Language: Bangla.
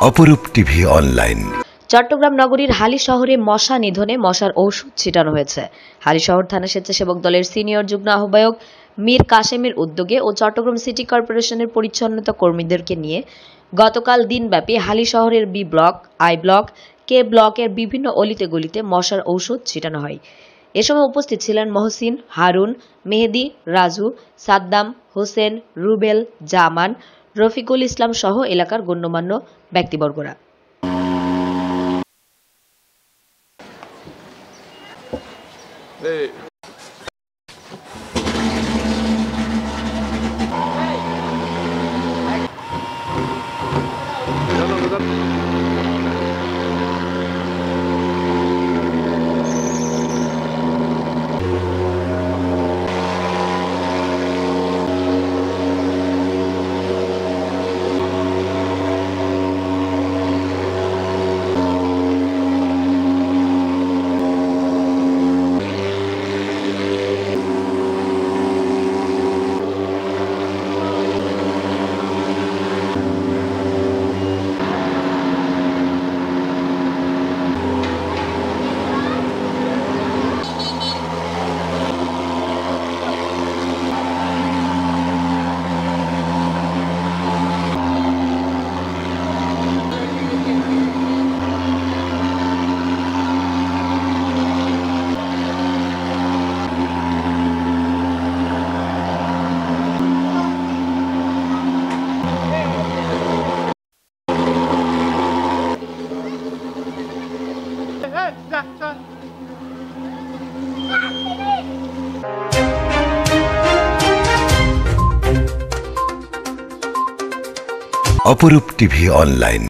অপরূপ টিভি অনলাইন। চট্টগ্রাম নগরীর হালি শহরে মশা নিধনে মশার ঔষধ ছিটানো হয়েছে। হালি শহর থানা স্বেচ্ছাসেবক দলের সিনিয়র যুগ্ম আহ্বায়ক মীর কাশেমের উদ্যোগে ও চট্টগ্রাম সিটি কর্পোরেশনের পরিচ্ছন্নতা কর্মীদেরকে নিয়ে গতকাল দিনব্যাপী হালি শহরের বি ব্লক, আই ব্লক, কে ব্লকের বিভিন্ন অলিতে গলিতে মশার ঔষধ ছিটানো হয়। এ সময় উপস্থিত ছিলেন মহসিন, হারুন, মেহেদি, রাজু, সাদ্দাম, হোসেন, রুবেল, জামান, রফিকুল ইসলাম সহ এলাকার গণ্যমান্য ব্যক্তিবর্গরা। অপরূপ টিভি অনলাইন।